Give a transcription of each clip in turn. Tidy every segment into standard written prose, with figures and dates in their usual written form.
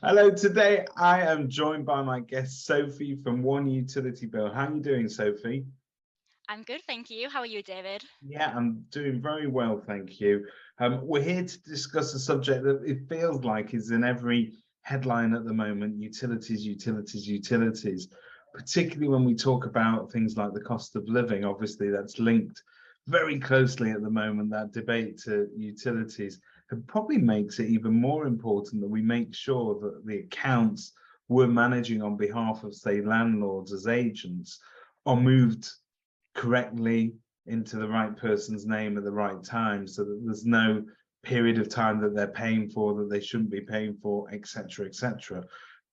Hello, today I am joined by my guest Sophie from One Utility Bill. How are you doing, Sophie? I'm good, thank you. How are you, David? Yeah, I'm doing very well, thank you. We're here to discuss a subject that it feels like is in every headline at the moment: utilities, utilities, utilities. Particularly when we talk about things like the cost of living, obviously that's linked very closely at the moment, that debate to utilities. It probably makes it even more important that we make sure that the accounts we're managing on behalf of, say, landlords as agents are moved correctly into the right person's name at the right time, so that there's no period of time that they're paying for that they shouldn't be paying for, etc., etc.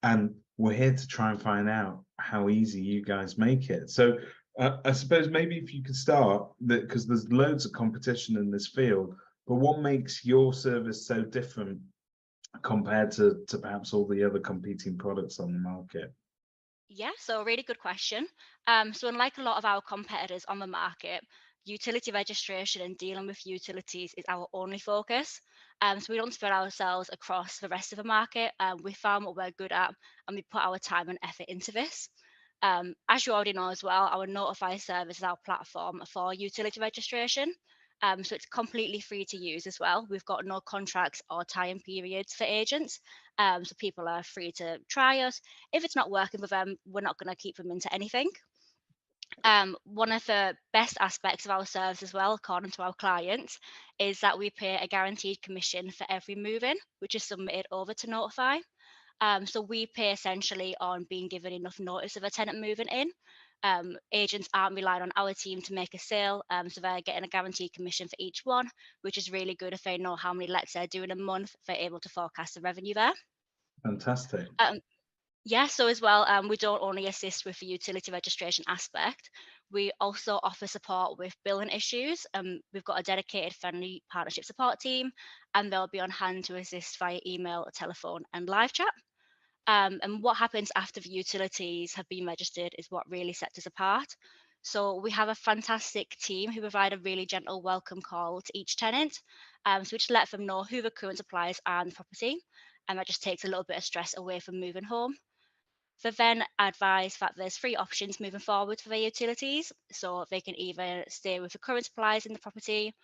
And we're here to try and find out how easy you guys make it. So I suppose maybe if you could start that, because there's loads of competition in this field, but what makes your service so different compared to perhaps all the other competing products on the market? Yeah, so really good question. So unlike a lot of our competitors on the market, utility registration and dealing with utilities is our only focus. So we don't spread ourselves across the rest of the market. We found what we're good at and we put our time and effort into this. As you already know as well, our Notify service is our platform for utility registration. So it's completely free to use as well. We've got no contracts or tie-in periods for agents. So people are free to try us. If it's not working with them, we're not going to keep them into anything. One of the best aspects of our service as well, according to our clients, is that we pay a guaranteed commission for every move-in, which is submitted over to Notify. So we pay essentially on being given enough notice of a tenant moving in. Agents aren't relying on our team to make a sale, so they're getting a guaranteed commission for each one, which is really good if they know how many lets they're doing a month. They're able to forecast the revenue there. Fantastic. Um, yeah, so as well, we don't only assist with the utility registration aspect, we also offer support with billing issues. We've got a dedicated friendly partnership support team, and they'll be on hand to assist via email, telephone, and live chat. And what happens after the utilities have been registered is what really sets us apart. So we have a fantastic team who provide a really gentle welcome call to each tenant. So we just let them know who the current suppliers are in the property, and that just takes a little bit of stress away from moving home. They then advise that there's three options moving forward for their utilities. So they can either stay with the current suppliers in the property,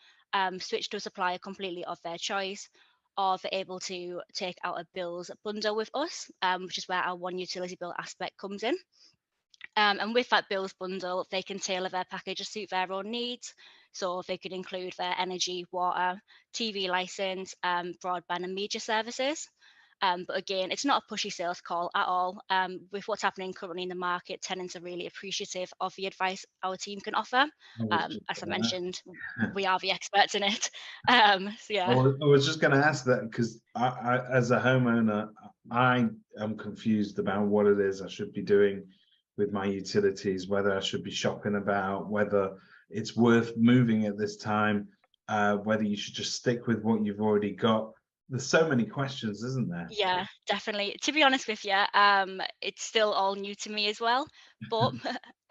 switch to a supplier completely of their choice, or they're able to take out a bills bundle with us, which is where our one utility bill aspect comes in. And with that bills bundle, they can tailor their package to suit their own needs. So they could include their energy, water, TV license, broadband and media services. But again, it's not a pushy sales call at all. With what's happening currently in the market, tenants are really appreciative of the advice our team can offer. I was just As I gonna mentioned, we are the experts in it. So yeah. I was just going to ask that because as a homeowner, I am confused about what it is I should be doing with my utilities, whether I should be shopping about, whether it's worth moving at this time, whether you should just stick with what you've already got. There's so many questions, isn't there? Yeah, definitely. To be honest with you, it's still all new to me as well. But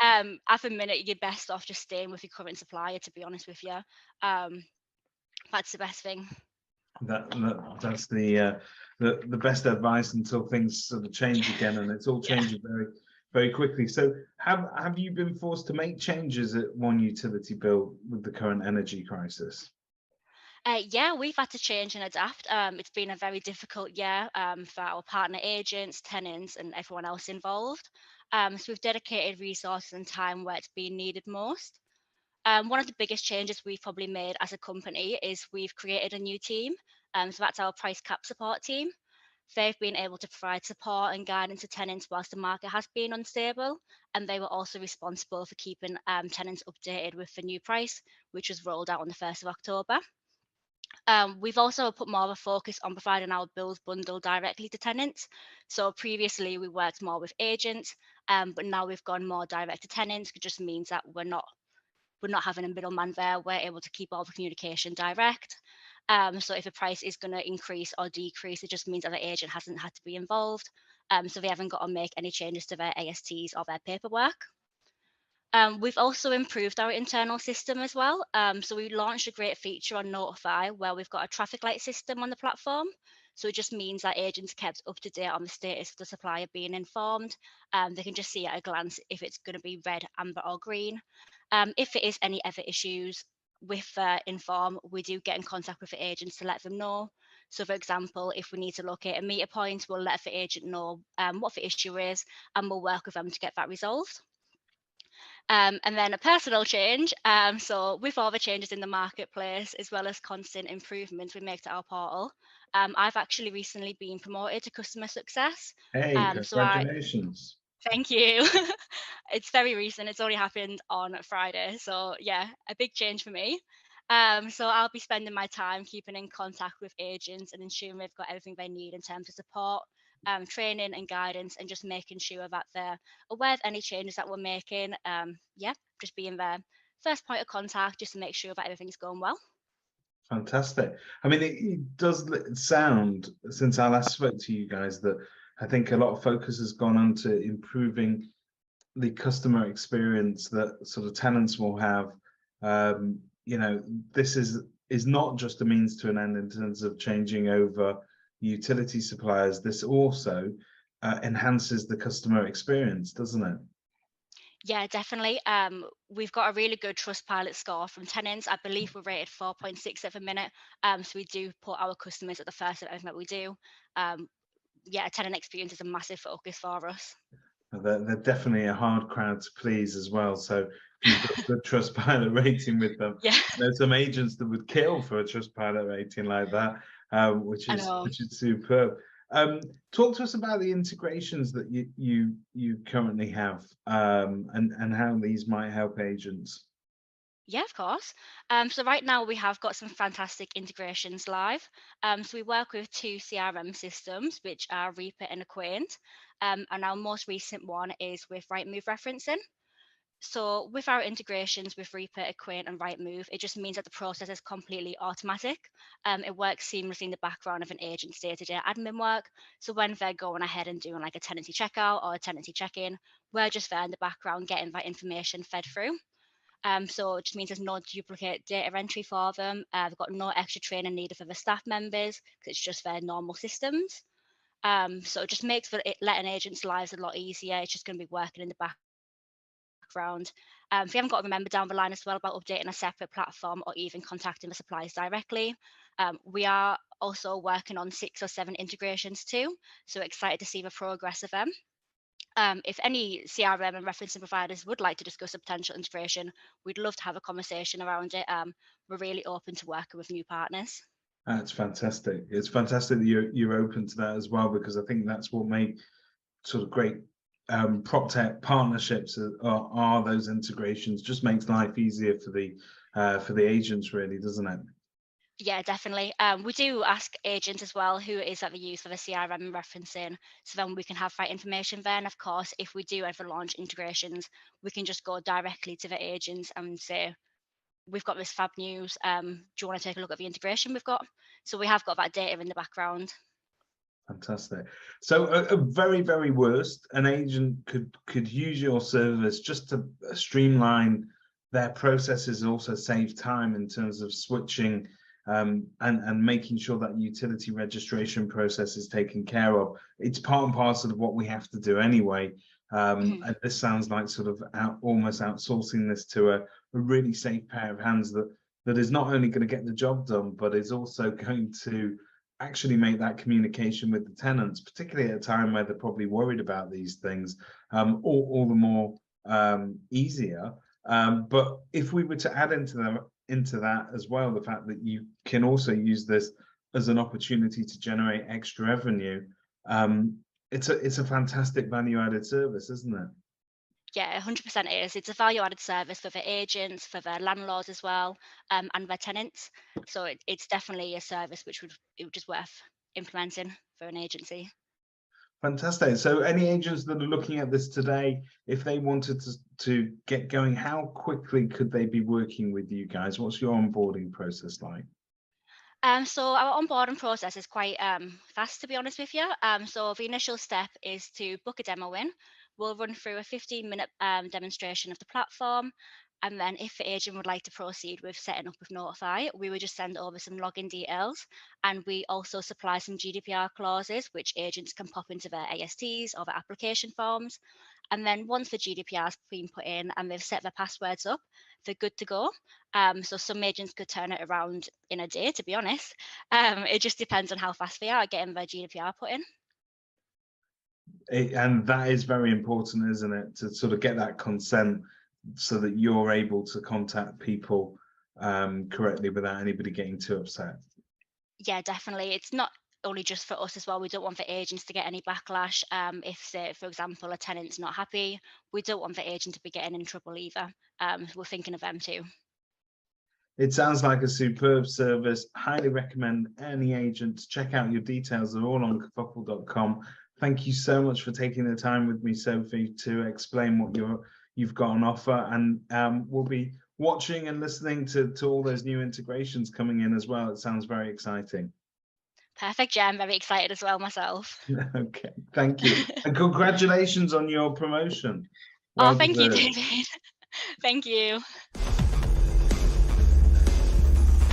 at the minute, you're best off just staying with your current supplier. To be honest with you, um, that's the best thing. That's the best advice until things sort of change again, and it's all Yeah. changing very quickly. So have you been forced to make changes at One Utility Bill with the current energy crisis? Yeah, we've had to change and adapt. It's been a very difficult year for our partner agents, tenants, and everyone else involved. So we've dedicated resources and time where it's been needed most. One of the biggest changes we've probably made as a company is we've created a new team. So that's our price cap support team. They've been able to provide support and guidance to tenants whilst the market has been unstable, and they were also responsible for keeping tenants updated with the new price, which was rolled out on the 1st of October. We've also put more of a focus on providing our bills bundle directly to tenants. So previously we worked more with agents, but now we've gone more direct to tenants. It just means that we're not having a middleman there. We're able to keep all the communication direct. So if a price is going to increase or decrease, it just means that the agent hasn't had to be involved. So they haven't got to make any changes to their ASTs or their paperwork. We've also improved our internal system as well. So we launched a great feature on Notify where we've got a traffic light system on the platform. So it just means that agents kept up to date on the status of the supplier being informed. They can just see at a glance if it's going to be red, amber, or green. If it is any other issues with Inform, we do get in contact with the agents to let them know. So, for example, if we need to locate a meter point, we'll let the agent know what the issue is, and we'll work with them to get that resolved. And then a personal change. So with all the changes in the marketplace, as well as constant improvements we make to our portal, I've actually recently been promoted to customer success. Hey, So I congratulations. Thank you. It's very recent. It's only happened on Friday. So yeah, a big change for me. So I'll be spending my time keeping in contact with agents and ensuring they've got everything they need in terms of support, training and guidance, and just making sure that they're aware of any changes that we're making. Yeah, just being their first point of contact just to make sure that everything's going well. Fantastic. I mean, it does sound, since I last spoke to you guys, that I think a lot of focus has gone on to improving the customer experience that sort of tenants will have. You know, this is not just a means to an end in terms of changing over utility suppliers. This also enhances the customer experience, doesn't it? Yeah, definitely. We've got a really good Trustpilot score from tenants. I believe we're rated 4.6 at the minute. So we do put our customers at the first of everything that we do. Yeah, tenant experience is a massive focus for us. They're definitely a hard crowd to please as well. So if you've got a good Trustpilot rating with them, Yeah, there's some agents that would kill for a Trustpilot rating like that, which I is know. superb. Talk to us about the integrations that you currently have, and how these might help agents. Yeah, of course. So right now we have got some fantastic integrations live. So we work with two CRM systems, which are Reaper and Acquaint. And our most recent one is with Rightmove referencing. So with our integrations with Reaper, Acquaint, and Rightmove, it just means that the process is completely automatic. It works seamlessly in the background of an agent's day-to-day admin work. So when they're going ahead and doing like a tenancy checkout or a tenancy check-in, we're just there in the background getting that information fed through. So it just means there's no duplicate data entry for them. They've got no extra training needed for the staff members because it's just their normal systems. So it just makes letting agents' lives a lot easier. It's just going to be working in the background. If you haven't got to remember down the line as well about updating a separate platform or even contacting the suppliers directly, we are also working on 6 or 7 integrations too. So excited to see the progress of them. If any CRM and referencing providers would like to discuss a potential integration, we'd love to have a conversation around it. We're really open to working with new partners. That's fantastic. It's fantastic that you're open to that as well, because I think that's what make sort of great prop tech partnerships are those integrations. Just makes life easier for the agents, really, doesn't it? Yeah, definitely. We do ask agents as well who it is that they use for the CRM and referencing, so then we can have that information there. And of course, if we do ever launch integrations, we can just go directly to the agents and say, we've got this fab news. Do you want to take a look at the integration we've got? So we have got that data in the background. Fantastic. So a very, very worst, an agent could use your service just to streamline their processes and also save time in terms of switching, and making sure that utility registration process is taken care of. It's part and parcel of what we have to do anyway. And this sounds like sort of almost outsourcing this to a really safe pair of hands that is not only going to get the job done, but is also going to actually make that communication with the tenants, particularly at a time where they're probably worried about these things, all the more easier. But if we were to add into that as well, the fact that you can also use this as an opportunity to generate extra revenue, it's a fantastic value added service, isn't it? Yeah, 100% it is. It's a value added service for the agents, for their landlords as well, and their tenants. So it's definitely a service which would just worth implementing for an agency. Fantastic. So any agents that are looking at this today, if they wanted to get going, how quickly could they be working with you guys? What's your onboarding process like? So our onboarding process is quite fast, to be honest with you. So the initial step is to book a demo in. We'll run through a 15-minute demonstration of the platform. And then if the agent would like to proceed with setting up with Notify, we would just send over some login details. And we also supply some GDPR clauses, which agents can pop into their ASTs or their application forms. And then once the GDPR has been put in and they've set their passwords up, they're good to go. So some agents could turn it around in a day, to be honest. It just depends on how fast they are at getting their GDPR put in. And that is very important, isn't it, to sort of get that consent so that you're able to contact people correctly without anybody getting too upset. Yeah, definitely. It's not only just for us as well. We don't want the agents to get any backlash. If, say, for example, a tenant's not happy, we don't want the agent to be getting in trouble either. We're thinking of them too. It sounds like a superb service. Highly recommend any agent to check out your details. They're all on kerfuffle.com. Thank you so much for taking the time with me, Sophie, to explain what you've got on offer. And we'll be watching and listening to all those new integrations coming in as well. It sounds very exciting. Perfect. Yeah, I'm very excited as well myself. Okay, thank you. And congratulations on your promotion. Oh, Well thank you, deserved. David. Thank you.